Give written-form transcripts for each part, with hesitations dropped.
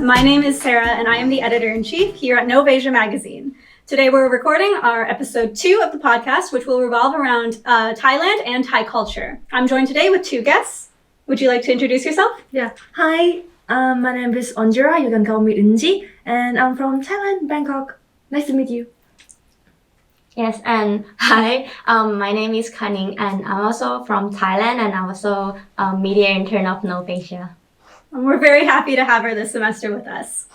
My name is Sara, and I am the editor-in-chief here at NOVAsia magazine. Today we're recording our episode 2 of the podcast, which will revolve around Thailand and Thai culture. I'm joined today with 2 guests. Would you like to introduce yourself? Yeah. Hi, my name is Eunji. You can call me Eunji, and I'm from Thailand, Bangkok. Nice to meet you. Yes, and hi, my name is Kanink, and I'm also from Thailand, and I'm also a media intern of NOVAsia. We're very happy to have her this semester with us.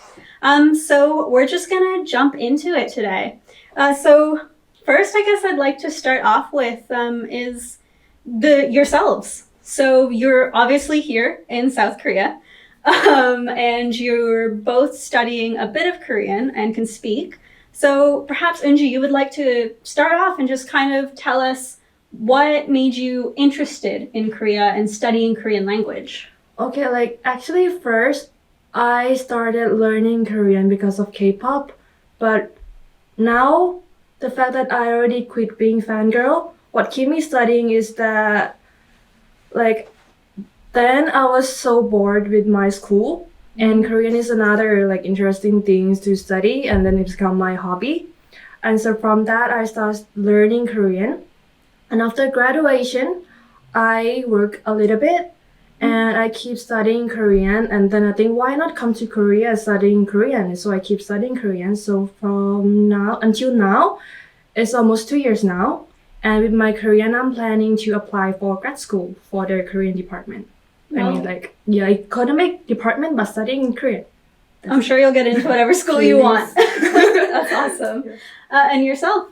So we're just gonna jump into it today. So first, I guess I'd like to start off with is yourselves. So you're obviously here in South Korea, and you're both studying a bit of Korean and can speak. So perhaps, Eunji, you would like to start off and just kind of tell us what made you interested in Korea and studying Korean language. Okay, actually first, I started learning Korean because of K-pop, but now the fact that I already quit being fangirl, what kept me studying is that, then I was so bored with my school, and Korean is another, interesting things to study, and then it became my hobby. And so from that, I started learning Korean. And after graduation, I work a little bit, and I keep studying Korean, and then I think why not come to Korea studying Korean? So I keep studying Korean. So from now until now, it's almost 2 years now. And with my Korean, I'm planning to apply for grad school for the Korean department. Wow. Economic department, but studying in Korean. I'm sure you'll get into whatever school you want. That's awesome. And yourself?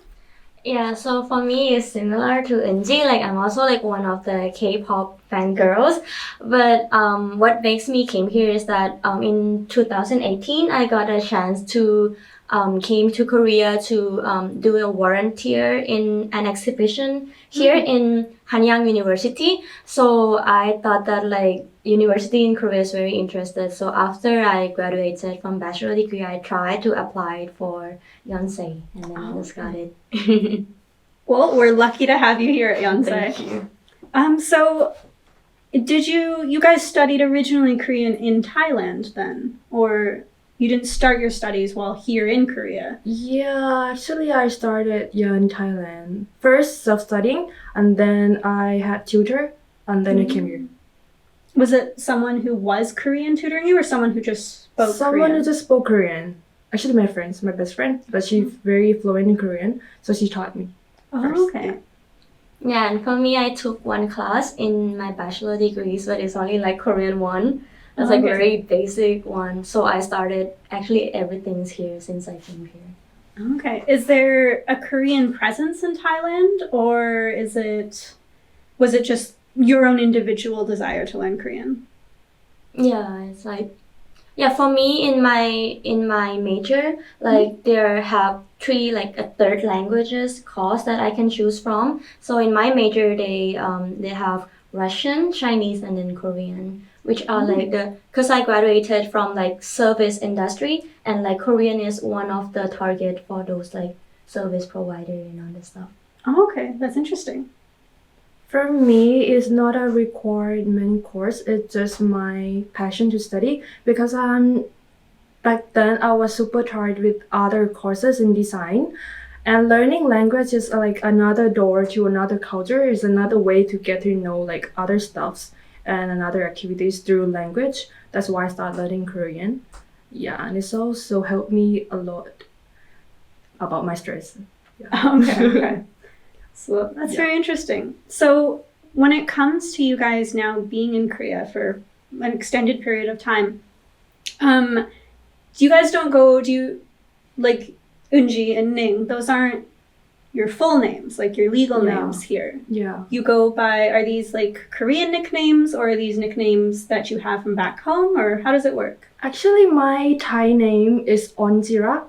Yeah, so for me, it's similar to Eunji. I'm also one of the K-pop fangirls. But what makes me came here is that in 2018, I got a chance to came to Korea to do a volunteer in an exhibition here in Hanyang University. So I thought that university in Korea is very interested. So after I graduated from bachelor degree, I tried to apply for Yonsei, and then I just got it. Well, we're lucky to have you here at Yonsei. Thank you. So did you guys studied originally Korean in Thailand then? Or you didn't start your studies while here in Korea? Yeah, actually I started in Thailand. First self-studying, and then I had tutor, and then I came here. Was it someone who was Korean tutoring you or someone who just spoke Someone Korean? who just spoke Korean. Actually my best friend, but she's very fluent in Korean, so she taught me. Oh, okay. Yeah, and for me, I took one class in my bachelor degrees, but it's only Korean one. It's Okay. very basic one. So I started, actually everything's here since I came here. Okay. Is there a Korean presence in Thailand, or was it just your own individual desire to learn Korean? Yeah, it's for me in my major, there have 3 a third languages course that I can choose from. So in my major they have Russian, Chinese, and then Korean, which are because I graduated from service industry, and Korean is one of the target for those service provider and all this stuff. Oh, okay. That's interesting. For me, it's not a requirement course. It's just my passion to study, because back then I was super tired with other courses in design, and learning language is another door to another culture. Is another way to get to know other stuffs and another activities through language. That's why I started learning Korean. Yeah, and it's also helped me a lot about my stress. Yeah. Okay. So that's very interesting. So when it comes to you guys now being in Korea for an extended period of time, Eunji and Ning, those aren't your full names, your legal names here. Yeah. You go by, are these Korean nicknames, or are these nicknames that you have from back home, or how does it work? Actually, my Thai name is Onjira,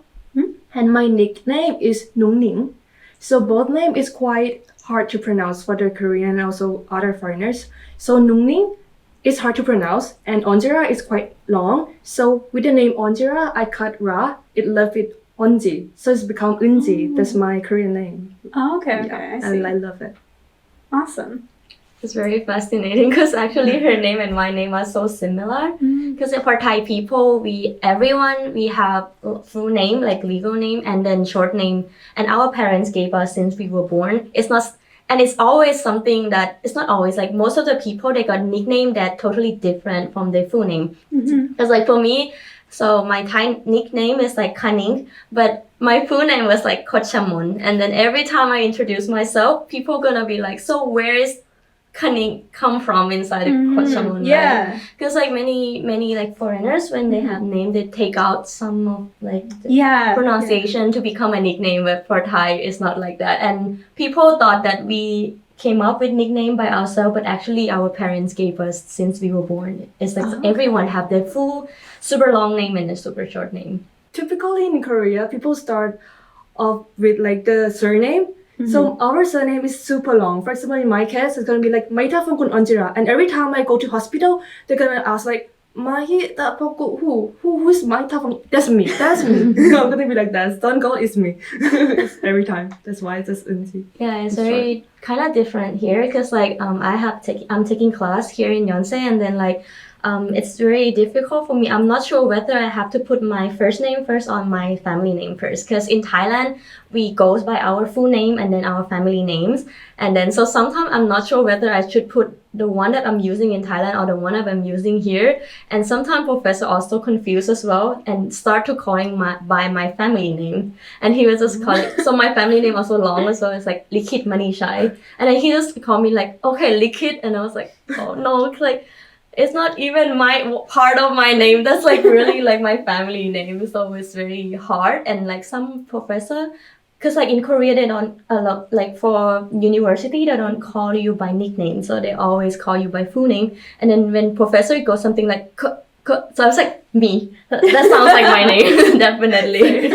and my nickname is Nungning. So both name is quite hard to pronounce for the Korean and also other foreigners. So Nungning is hard to pronounce, and Onjira is quite long. So with the name Onjira, I cut Ra, it left with Eunji, so it's become Eunji. That's my Korean name. Oh, okay. Yeah, I see. and I love it. Awesome. It's very fascinating because actually her name and my name are so similar. Because for Thai people, everyone have full name, like legal name, and then short name. And our parents gave us since we were born. It's not, and it's always something that it's not always like most of the people they got nickname that totally different from their full name. Because like for me, so my Thai nickname is like Kanink, but my full name was like Kochamun. And then every time I introduce myself, people gonna be like, so where is Kanink come from inside the Kochamun? Yeah. Because like many like foreigners, when they have name, they take out some of like the pronunciation to become a nickname. But for Thai, it's not like that. And people thought that we came up with nickname by ourselves, but actually our parents gave us since we were born. It's like everyone have their full super long name and a super short name. Typically in Korea, people start off with like the surname. So our surname is super long. For example, in my case, it's gonna be like Mahitthafongkul Anjira. And every time I go to hospital, they're gonna ask like Mahitthafongkul who's Mahitthafongkul? That's me. I'm gonna be like that. Stone is me. Every time. That's why it's just Eunji. Yeah, it's very kind of different here because like I'm taking class here in Yonsei, and then like it's very difficult for me. I'm not sure whether I have to put my first name first or my family name first. Because in Thailand, we goes by our full name and then our family names. And then so sometimes I'm not sure whether I should put the one that I'm using in Thailand or the one that I'm using here. And sometimes professor also confused as well and start to calling by my family name. And he was just calling, so my family name also long as well. It's like Likitmaneechai. And then he just called me like, okay, Likit. And I was like, oh no, it's like, it's not even my part of my name. That's like really like my family name. So it's very hard. And like some professor, because like in Korea, they don't like for university, they don't call you by nickname. So they always call you by full name. And then when professor goes something like, so I was like, me. That sounds like my name, definitely.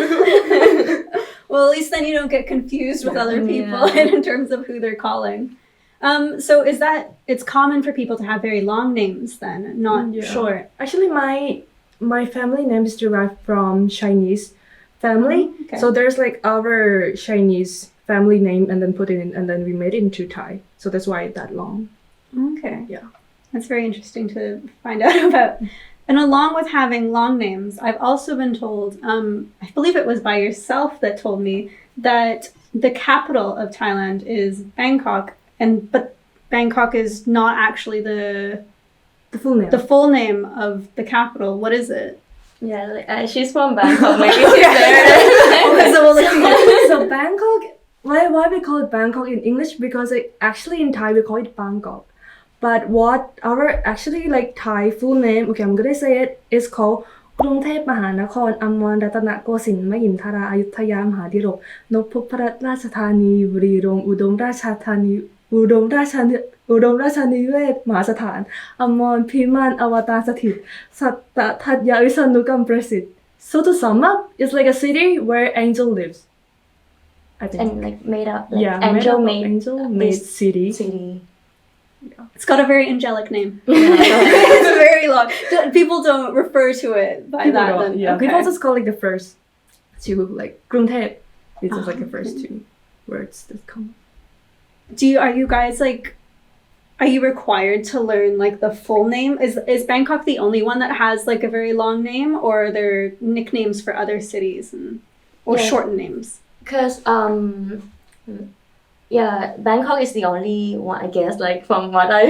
Well, at least then you don't get confused with other people in terms of who they're calling. So is that it's common for people to have very long names then, not short? Actually, my family name is derived from Chinese family. So there's like our Chinese family name and then put it in and then we made it into Thai. So that's why it's that long. Okay. Yeah. That's very interesting to find out about. And along with having long names, I've also been told, I believe it was by yourself that told me that the capital of Thailand is Bangkok. But Bangkok is not actually the full name. The full name of the capital. What is it? Yeah, like, she's from Bangkok. Maybe she's there. So Bangkok. Why we call it Bangkok in English? Because actually in Thai we call it Bangkok. But what our actually like Thai full name? Okay, I'm gonna say it. Is called กรุงเทพมหานครอมรรัตนโกสินทร์มหินทราอยุธยามหาธิรกนพพรัตนราชธานีบุรีรัมย์อุดมราชธานีเวศมหาสถานอมรพิมานอวตารสถิตสัตตทัตยาวิษณุกรรมประสิทธิ์ So to sum up, it's like a city where angel lives. I think. And like made up, like angel made city. Yeah. It's got a very angelic name. It's very long. People don't refer to it by that. Then. Yeah. Okay. People just call like the first two, like กรุงเทพ. It's just like the first two words that come. Are you guys like, are you required to learn like the full name? Is Bangkok the only one that has like a very long name, or are there nicknames for other cities or shortened names? Because Bangkok is the only one, I guess, like from what I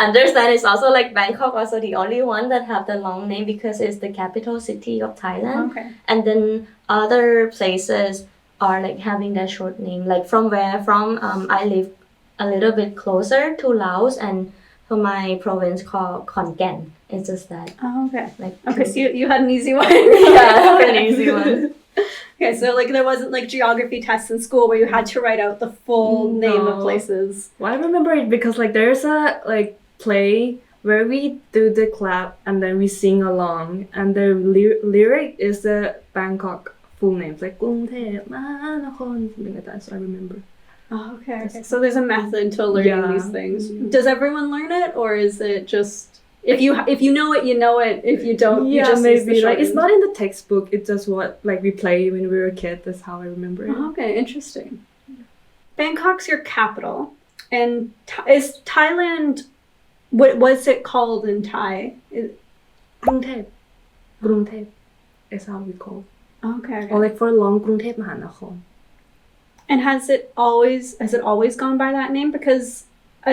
understand, it's also like Bangkok also the only one that have the long name because it's the capital city of Thailand. Okay. And then other places are like having that short name. Like from I live a little bit closer to Laos, and for my province called Khon Kaen. It's just that. Oh, okay. Like okay, so you had an easy one. Yeah, I have an easy one. Okay, so like there wasn't like geography tests in school where you had to write out the full name of places. Well, I remember it because like there's a like play where we do the clap and then we sing along, and the lyric is the Bangkok full names like กรุงเทพมหานคร something like that. So I remember. Oh, okay. So there's a method to learning these things. Does everyone learn it, or is it just if you know it, you know it. If you don't, you just use the like it's not in the textbook. It's just what like we play when we were a kid. That's how I remember it. Oh, okay, interesting. Bangkok's your capital. And is Thailand, what was it called in Thai? กรุงเทพ กรุงเทพ is how we call Okay. or like for long กรุงเทพมหานคร And has it always gone by that name? Because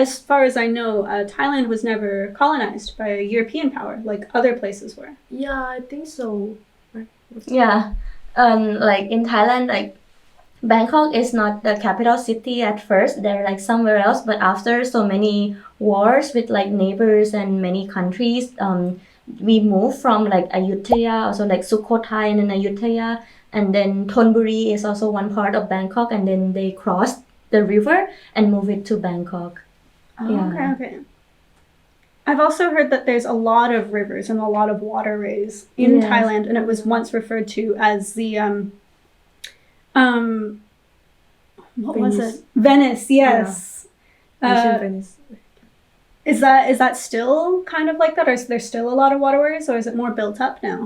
as far as I know, Thailand was never colonized by a European power like other places were. yeah I think so right? Yeah, like in Thailand, like Bangkok is not the capital city at first. They're like somewhere else, but after so many wars with like neighbors and many countries, we moved from like Ayutthaya, also like Sukhothai and then Ayutthaya, and then Thonburi is also one part of Bangkok, and then they crossed the river and moved it to Bangkok. Oh, Yeah. okay. I've also heard that there's a lot of rivers and a lot of waterways in Yes. Thailand, and it was once referred to as the what was Venice. it? Venice, yes. Ancient Venice Is that still kind of like that, or is there still a lot of waterways, or is it more built up now?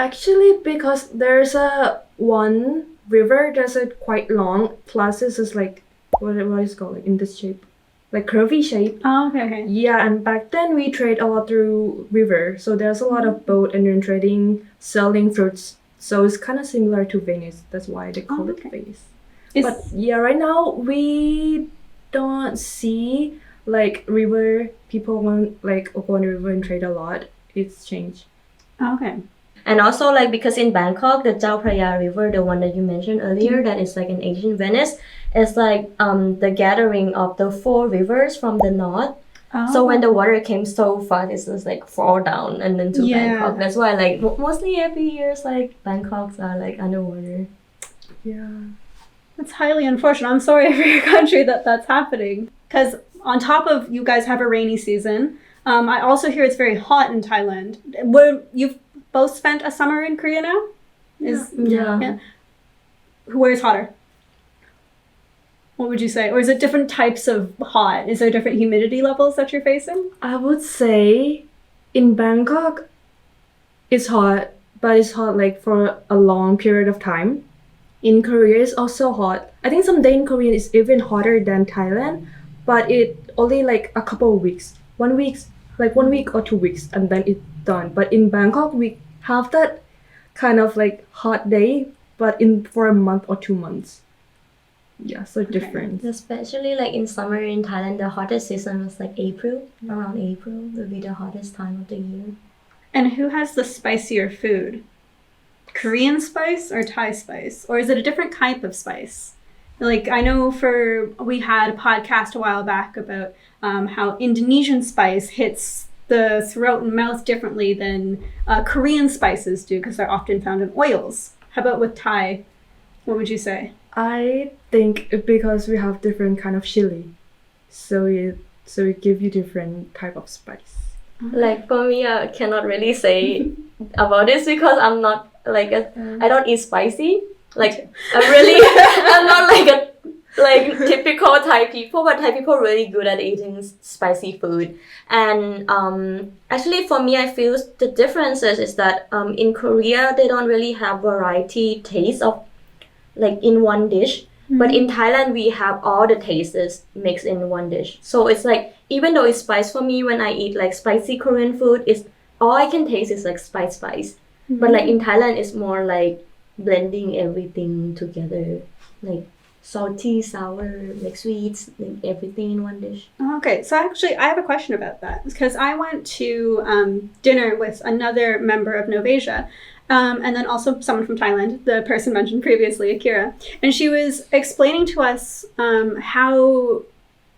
actually because there's a one river that's quite long plus it's just like what is it called like in this shape like curvy shape. Oh, okay. Yeah, and back then we trade a lot through river, so there's a lot of boat and then trading, selling fruits. So it's kind of similar to Venice. That's why they call okay. it Venice. Is- But yeah, right now we don't see like river people want like go on the river and trade a lot. It's changed. Okay. And also like because in Bangkok, the Chao Phraya River, the one that you mentioned earlier, that is like an ancient Venice, is like the gathering of the four rivers from the north. Oh. So when the water came so fast, it's just like fall down and then to Yeah. Bangkok. That's why like mostly every year, like Bangkoks are like underwater. Yeah. That's highly unfortunate. I'm sorry for your country that that's happening. Because on top of you guys have a rainy season, I also hear it's very hot in Thailand. You've both spent a summer in Korea now? Yeah. Where is hotter? What would you say? Or is it different types of hot? Is there different humidity levels that you're facing? I would say in Bangkok it's hot, but it's hot like for a long period of time. In Korea it's also hot. I think some day in Korea is even hotter than Thailand, but it only like a couple of weeks. 1 week, like 1 week or 2 weeks, and then it's done. But in Bangkok we have that kind of like hot day, but in for a month or 2 months. Yeah, so different. Especially like in summer in Thailand, the hottest season was like April. Around April will be the hottest time of the year. And who has the spicier food? Korean spice or Thai spice? Or is it a different type of spice? Like, I know we had a podcast a while back about how Indonesian spice hits the throat and mouth differently than Korean spices do because they're often found in oils. How about with Thai? What would you say? I think because we have different kind of chili, so it give you different type of spice. Like for me, I cannot really say about this because I'm not like I don't eat spicy. Like I'm not like a like typical Thai people, but Thai people are really good at eating spicy food. And actually for me, I feel the differences is that in Korea they don't really have variety taste of like in one dish. But in Thailand, we have all the tastes mixed in one dish. So it's like, even though it's spice for me, when I eat like spicy Korean food, it's all I can taste is like spice. But like in Thailand, it's more like blending everything together, like salty, sour, like sweets, like everything in one dish. Okay, so actually, I have a question about that because I went to dinner with another member of NOVAsia. And then also someone from Thailand, the person mentioned previously, Akira. And she was explaining to us how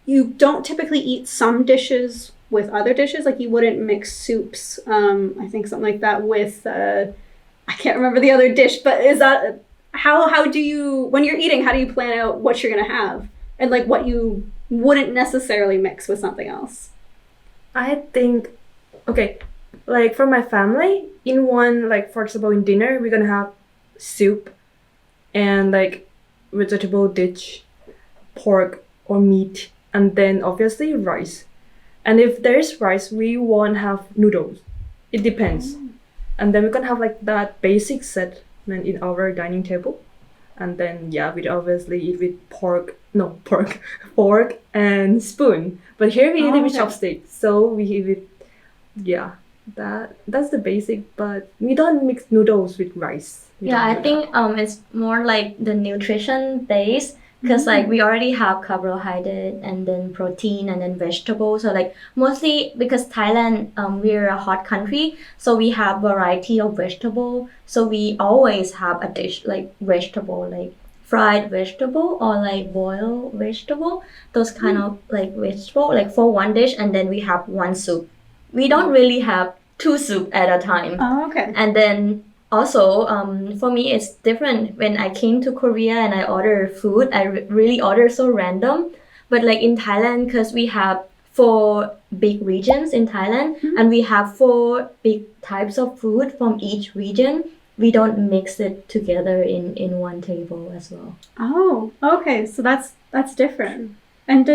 you don't typically eat some dishes with other dishes. Like you wouldn't mix soups, I think something like that, with, I can't remember the other dish, but is that, how do you, when you're eating, how do you plan out what you're going to have? And like what you wouldn't necessarily mix with something else? I think, okay, like for my family, in one, like for example, in dinner, we're gonna have soup and like vegetable dish, pork or meat, and then obviously rice. And if there's rice, we won't have noodles. It depends. And then we're gonna have like that basic set in our dining table. And then we'd obviously eat with fork and spoon. But here we eat it with okay. chopsticks. So we eat with that's the basic. But we don't mix noodles with rice. We Yeah, I don't do think it's more like the nutrition base because like we already have carbohydrate and then protein and then vegetables. So like mostly because Thailand we're a hot country, so we have variety of vegetable. So we always have a dish like vegetable, like fried vegetable or like boiled vegetable. Those kind of like vegetable like for one dish, and then we have one soup. We don't really have two soup at a time. Oh, okay. And then also, for me, it's different. When I came to Korea and I order food, I really order so random. But like in Thailand, because we have 4 big regions in Thailand, and we have 4 big types of food from each region, we don't mix it together in one table as well. Oh, okay. So that's different. And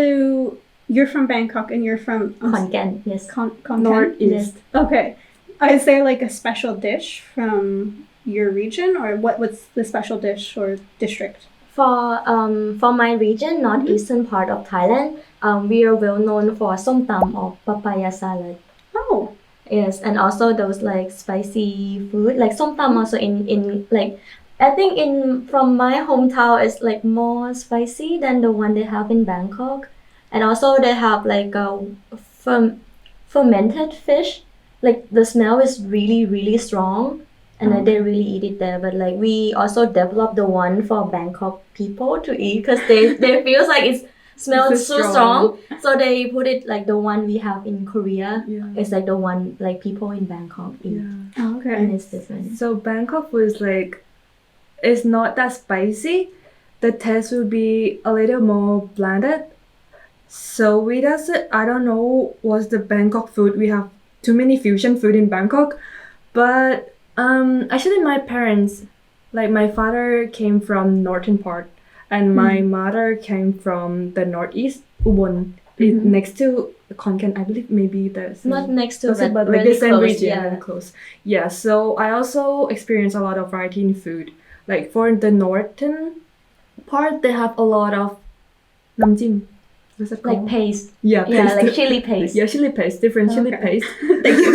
you're from Bangkok and you're from Khon Kaen, yes. Khon Kaen? Northeast. Okay. Is there like a special dish from your region, or what's the special dish or district? For my region, northeastern part of Thailand, we are well known for som tam or papaya salad. Oh, Yes, and also those like spicy food, like som tam also in like I think in from my hometown is like more spicy than the one they have in Bangkok, and also they have like a fermented fish. Like the smell is really strong, and then they really eat it there. But like we also developed the one for Bangkok people to eat because they feels like it smells It's so strong. So they put it like the one we have in Korea. Yeah. It's like the one like people in Bangkok eat, Yeah. okay. and it's different. So Bangkok food is like, it's not that spicy. The taste will be a little more blended. So we does it. I don't know what's the Bangkok food. We have too many fusion food in Bangkok, but actually my parents, like my father came from northern part, and my mother came from the northeast, Ubon, next to Khon Kaen. I believe maybe there's Not next to, but like really the same close, region, yeah. very close. Yeah, so I also experienced a lot of variety in food. Like for the northern part, they have a lot of namjim. What's it Like called? paste. Yeah, Yeah, paste. like chili paste. Yeah, chili paste, different chili Okay. paste. Thank you.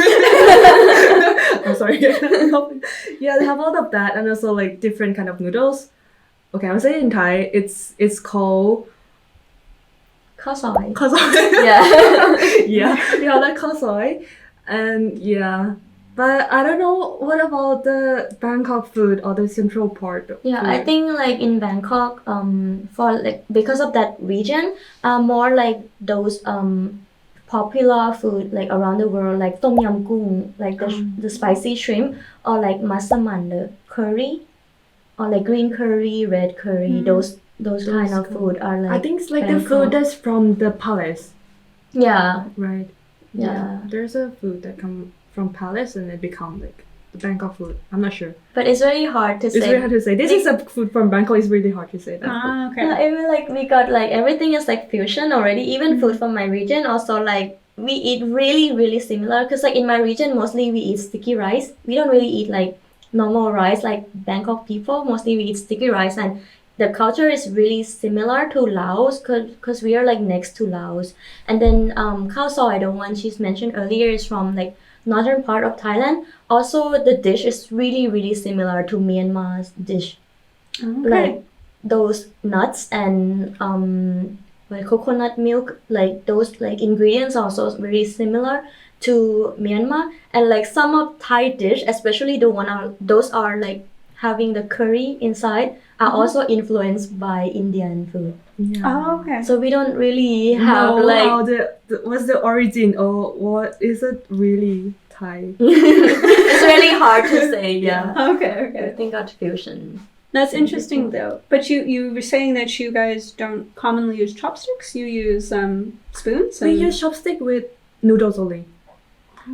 I'm sorry. Yeah, they have a lot of that, and also like different kind of noodles. Okay, I'll say it in Thai. It's called Khao soi. khosoi. Yeah. yeah, like khosoi, and yeah. But I don't know what about the Bangkok food or the central part. Yeah, food? I think like in Bangkok, for like because of that region, more like those popular food like around the world, like tom yum goong, like the spicy shrimp, or like masaman, the curry, or like green curry, red curry. Those kind of food are like. I think it's like the Bangkok. food that's from the palace, Yeah, right? yeah. There's a food that come from palace and it become like the Bangkok food. I'm not sure. But it's very hard to It's say. very hard to say. This is a food from Bangkok. It's really hard to say that. Ah, okay. Yeah, even like we got like everything is like fusion already. Even food from my region also like we eat really similar. Cause like in my region mostly we eat sticky rice. We don't really eat like normal rice like Bangkok people. Mostly we eat sticky rice, and the culture is really similar to Laos. Cause we are like next to Laos. And then khao soi, the one she's mentioned earlier, is from like northern part of Thailand. Also the dish is really similar to Myanmar's dish. Okay. Like those nuts and like coconut milk, like those like ingredients also very similar to Myanmar. And like some of Thai dish, especially those are like having the curry inside, are also influenced by Indian food. Yeah. Oh, okay. So we don't really have No, like how what's the origin or what is it really Thai? it's really hard to say. Yeah, Okay, I okay. think got fusion. That's interesting though. But you were saying that you guys don't commonly use chopsticks. You use spoons. We and- use chopstick with noodles only.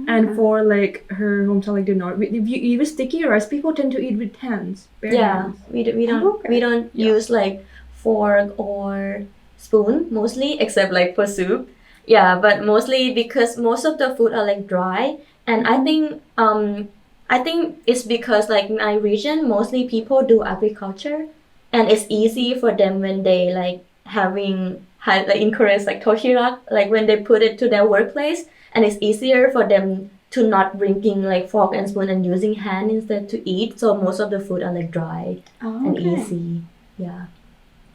And for like her hometown, like the north, if you eat with sticky rice, people tend to eat with hands. Bare Yeah, hands. we don't Oh, okay. we don't use like fork or spoon mostly, except like for soup. Yeah, but mostly because most of the food are like dry, and I think it's because like my region mostly people do agriculture, and it's easy for them when they like encourage like toshirak, like when they put it to their workplace, and it's easier for them to not bringing like fork and spoon and using hand instead to eat. So most of the food are like dry and easy. Yeah.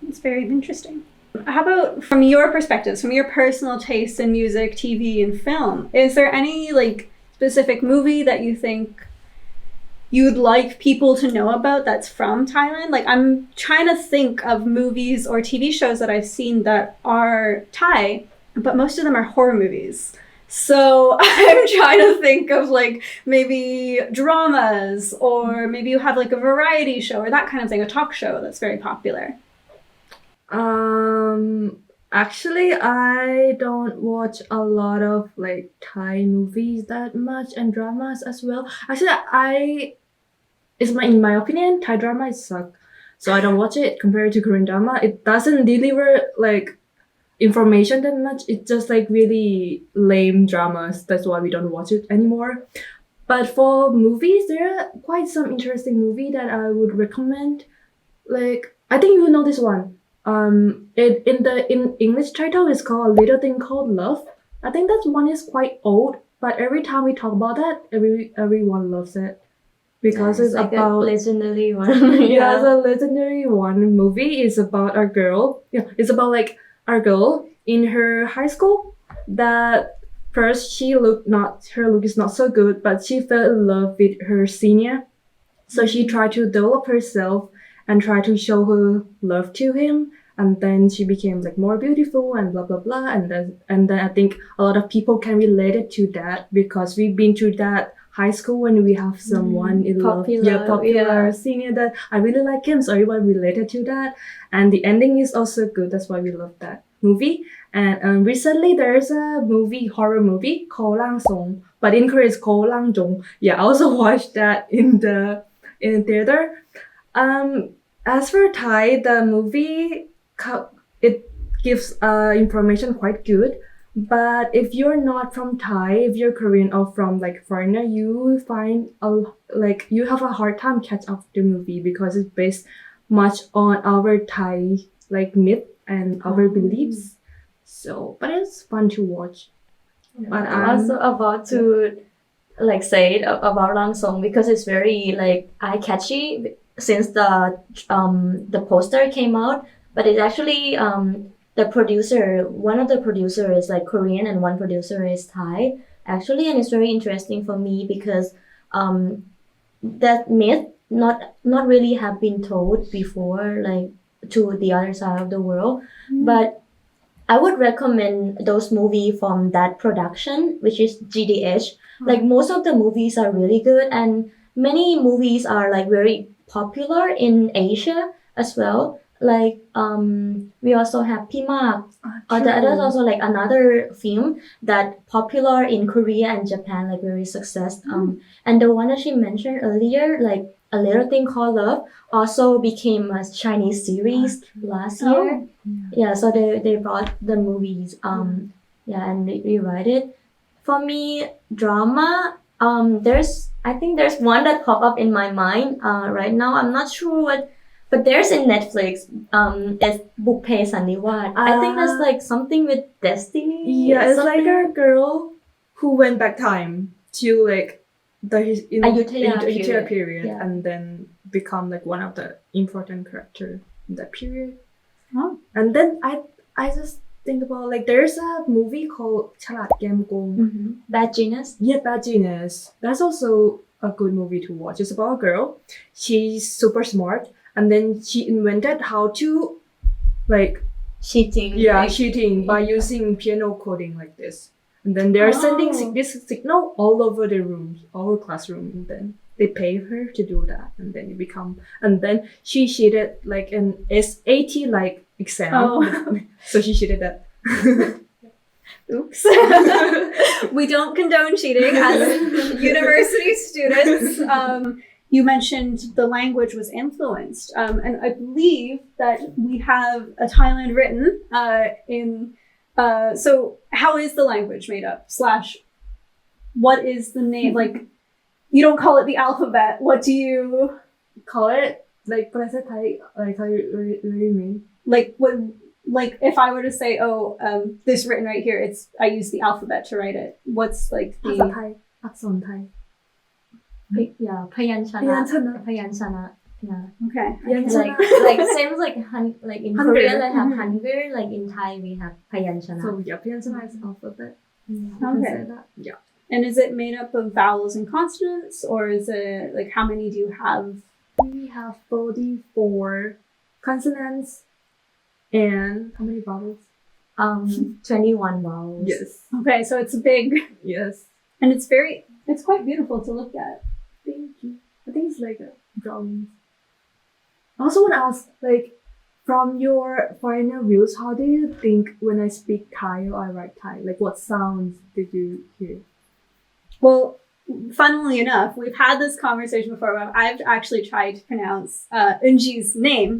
It's very interesting. How about from your perspectives, from your personal taste in music, TV, and film? Is there any like specific movie that you think you'd like people to know about that's from Thailand? Like, I'm trying to think of movies or TV shows that I've seen that are Thai, but most of them are horror movies. So I'm trying to think of like maybe dramas, or maybe you have like a variety show or that kind of thing, a talk show that's very popular. Actually, I don't watch a lot of like Thai movies that much and dramas as well. Actually, in my opinion, Thai dramas suck. So I don't watch it compared to Korean drama. It doesn't deliver like information that much. It's just like really lame dramas. That's why we don't watch it anymore. But for movies, there are quite some interesting movie that I would recommend. Like, I think you know this one. In English title is called A Little Thing Called Love. I think that one is quite old, but every time we talk about that, everyone loves it because it's like about a legendary one. yeah, it's a legendary one. Movie is about a girl. Yeah, it's about like a girl in her high school that first her look is not so good, but she fell in love with her senior, so she tried to develop herself and try to show her love to him, and then she became like more beautiful and blah blah blah, and then I think a lot of people can relate it to that because we've been through that high school when we have someone in love, popular senior that I really like him, so everyone related to that, and the ending is also good. That's why we love that movie. And recently there's a horror movie called Lang Song, but in Korea it's called Lang Jong. Yeah, I also watched that in theater. As for Thai, the movie it gives information quite good. But if you're not from Thai, if you're Korean or from like foreigner, you find you have a hard time catch up the movie because it's based much on our Thai like myth and our beliefs. So, but it's fun to watch. But I'm also about to like say it about Lang Song because it's very like eye catchy since the poster came out, but it's actually one of the producer is like Korean and one producer is Thai actually, and it's very interesting for me because that myth not really have been told before like to the other side of the world. But I would recommend those movies from that production, which is GDH. Like most of the movies are really good, and many movies are like very popular in Asia as well. Like we also have Pimak. There's also like another film that popular in Korea and Japan, like very success. And the one that she mentioned earlier, like A Little Thing Called Love, also became a Chinese series last year. Yeah, so they brought the movies. And they rewrite it. For me, drama. I think there's one that pop up in my mind right now. I'm not sure what, but there's in Netflix. It's Bupe Sanniwat. I think that's like something with destiny. Yeah, it's like a girl who went back time to like the Ayutthaya period, and then become like one of the important character in that period. And then I just think about like there's a movie called Chalat Gamgong. Bad Genius. Yeah, Bad Genius. That's also a good movie to watch. It's about a girl. She's super smart, and then she invented how to like cheating. Yeah, cheating by using piano coding like this. And then they're sending this signal all over the rooms, all classroom, and then they pay her to do that, and then she cheated like an SAT like exam. So she cheated that. Oops. We don't condone cheating as university students. You mentioned the language was influenced, and I believe that we have a Thailand written in. So how is the language made up? / what is the name? Like, you don't call it the alphabet. What do you call it? Like, but I said Thai, like, how you really mean? Like what? Like if I were to say, this written right here, I use the alphabet to write it. What's like ภาษา the ไทย อักษรไทย yeah พยัญช พยั นะ ญชนะ พยัญชนะ yeah okay? พยัญชนะ like same like like in Hangul. Korean they have Hangul, like in Thai we have พยัญชนะ So yeah, พยัญชนะ is alphabet. You can Okay. say that. Yeah. And is it made up of vowels and consonants, or is it like how many do you have? We have 44 consonants and how many vowels? 21 vowels. Yes. Okay, so it's big Yes. and it's quite beautiful to look at. Thank you. I think it's like a drawing. I also want to ask, like, from your foreigner views, how do you think when I speak Thai or I write Thai? Like, what sounds did you hear? Well, funnily enough, we've had this conversation before where I've actually tried to pronounce Eunji's name,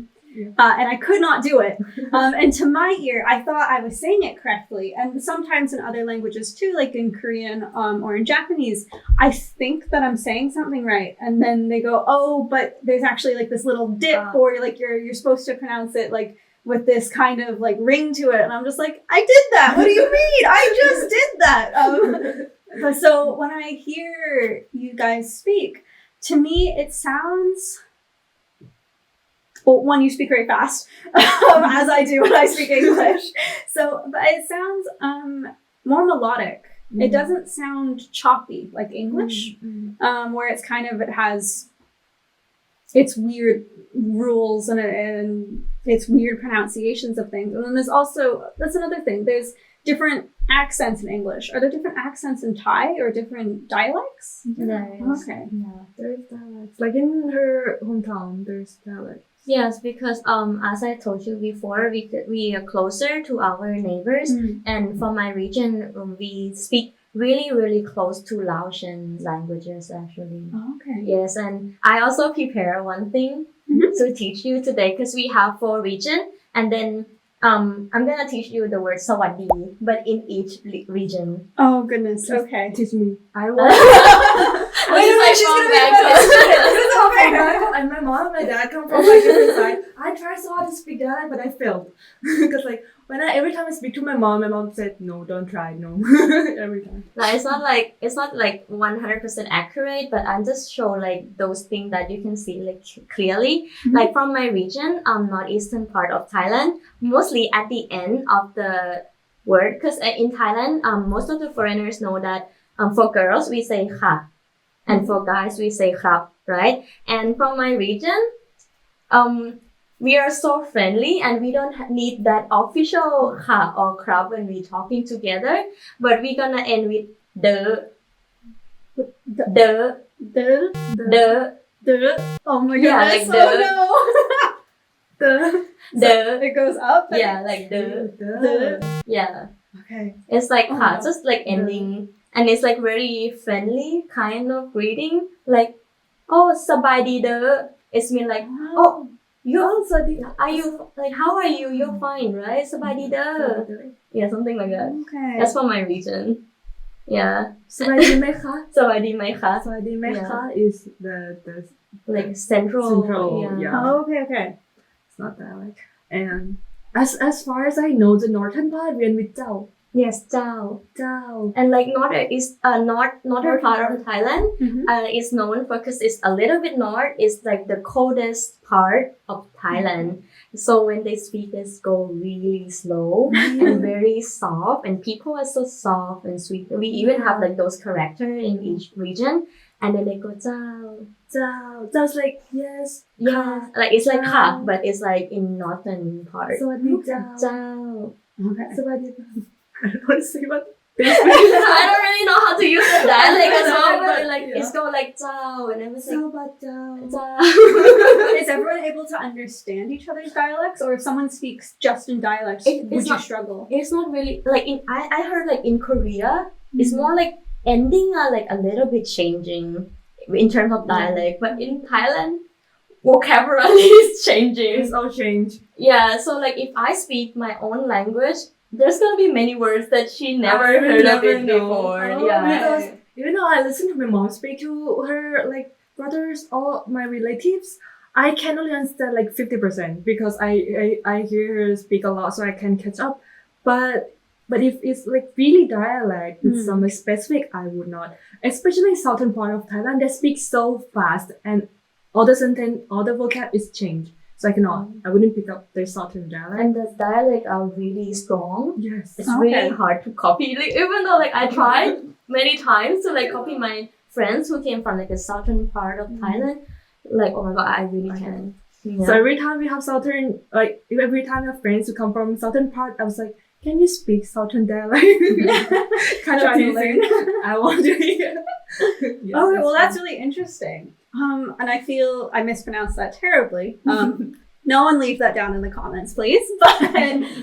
and I could not do it. And to my ear, I thought I was saying it correctly. And sometimes in other languages too, like in Korean or in Japanese, I think that I'm saying something right. And then they go, oh, but there's actually like this little dip, or like you're supposed to pronounce it like with this kind of like ring to it. And I'm just like, I did that. What do you mean? I just did that. But so when I hear you guys speak, to me it sounds, well, one, you speak very fast, as I do when I speak English. So, but it sounds more melodic. It doesn't sound choppy like English, where it's kind of, it has its weird rules and its weird pronunciations of things. And then there's also, that's another thing, there's different accents in English. Are there different accents in Thai or different dialects? There is. Okay. Yeah. There's dialects. Like in her hometown, there's dialects. Yes, because as I told you before, we are closer to our neighbors, and for my region, we speak really close to Laotian languages actually. Okay. Yes, and I also prepare one thing to teach you today because we have 4 region, and then I'm gonna teach you the word sawadi, but in each region. Oh goodness. Okay. Teach me. I want. Wait, she's gonna be And my mom and my dad come from like different side. I tried so hard to speak dialect, but I failed. Because like every time I speak to my mom said, no, don't try, no. Every time. Like it's not like 100% accurate, but I'm just show like those things that you can see like clearly. Like from my region, northeastern part of Thailand, mostly at the end of the word, because in Thailand, most of the foreigners know that for girls we say kha, and for guys we say krap, right? And from my region, we are so friendly and we don't need that official kha or krap when we're talking together, but we're gonna end with the. Oh my Yeah, goodness. like Oh no. The. It goes up. Yeah, like the. Yeah. Okay. It's like Oh, ha, no. just like ending, and it's like very friendly kind of greeting. Like, oh, sabai de. It's mean like, oh, you are you like, how are you? You're fine, right? Sabai de. Yeah, something like that. Okay. That's from my region. Yeah. สบายดีไหมคะ Sawadee mai kha. สบายดีไหมคะ is the Like central. Central, yeah. Oh, okay. it's not dialect. And as far as I know, the northern part we end with เจ้า Yes, Chao. เจ้า And like northern part of Thailand, is known for because it's a little bit north. It's like the coldest part of Thailand. So when they speak, they go really slow and very soft. And people are so soft and sweet. We even have like those characters in each region. And then they go Chao. เจ้า จ้า's like yes Yeah, like it's like Ka, but it's like in northern part. สวัสดีเจ้า Chao. Okay. สวัสดี I don't want to say what I don't really know how to use the dialect as well, but like Yeah. it's go like Chao and then it's ส like วัสดีเจ้า Chao. Is everyone able to understand each other's dialects, or if someone speaks just in dialects, It's would you not- struggle? It's not really like I heard like in Korea, it's more like ending are like a little bit changing in terms of dialect, but in Thailand, vocabulary is changing. it's all change Yeah, so like if I speak my own language, there's gonna be many words that she never heard of it before. Oh, Yeah. because even though I listen to my mom speak to her like brothers or my relatives, I can only understand like 50% because I hear her speak a lot, so I can catch up. But if it's like really dialect with some like specific, I would not. Especially southern part of Thailand, they speak so fast and all the sentence, all the vocab is changed. So I cannot. I wouldn't pick up their southern dialect. And the dialect are really strong. Yes. It's really hard to copy. Like even though like I tried many times to like copy my friends who came from like the southern part of Thailand, like oh my god, I really can't. Yeah. So every time we have southern, like every time we have friends who come from southern part, I was like, can you speak southern dialect? Kind of teasing. I want to hear. Yes, Okay, well that's really interesting. And I feel I mispronounced that terribly. No one leave that down in the comments, please. But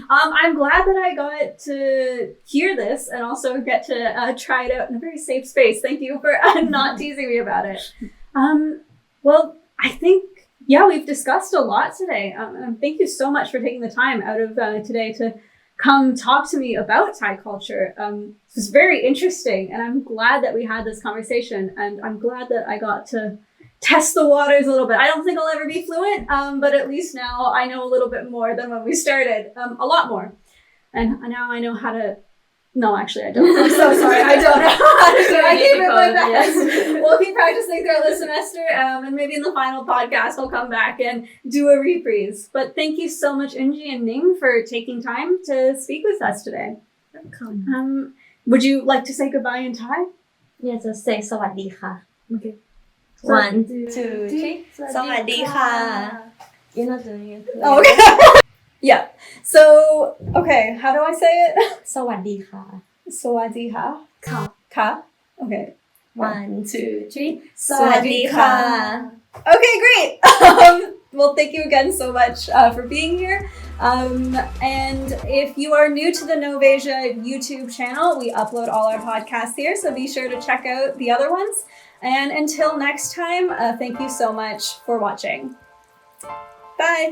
I'm glad that I got to hear this and also get to try it out in a very safe space. Thank you for not teasing me about it. Well, I think, yeah, we've discussed a lot today. Thank you so much for taking the time out of today to come talk to me about Thai culture. It was very interesting, and I'm glad that we had this conversation, and I'm glad that I got to test the waters a little bit. I don't think I'll ever be fluent, but at least now I know a little bit more than when we started, a lot more. And now I know how to, no, actually I don't. I'm so sorry, I don't know how to do it. I gave it my best. We'll keep practicing throughout the semester, and maybe in the final podcast I'll come back and do a reprise. But thank you so much, Eunji and Ning, for taking time to speak with us today. Welcome. Would you like to say goodbye in Thai? Yeah, just say สวัสดีค่ะ Okay. 1, 2, 3 สวัสดีค่ะ You're not doing it. Oh, okay. Yeah. So, okay, how do I say it? สวัสดีค่ะ Sawadiha. ค่ะ Ka? Okay. 1, 2, 3 สวัสดีค่ะ Okay, great. Well, thank you again so much for being here. And if you are new to the NOVAsia YouTube channel, we upload all our podcasts here, so be sure to check out the other ones. And until next time, thank you so much for watching. Bye.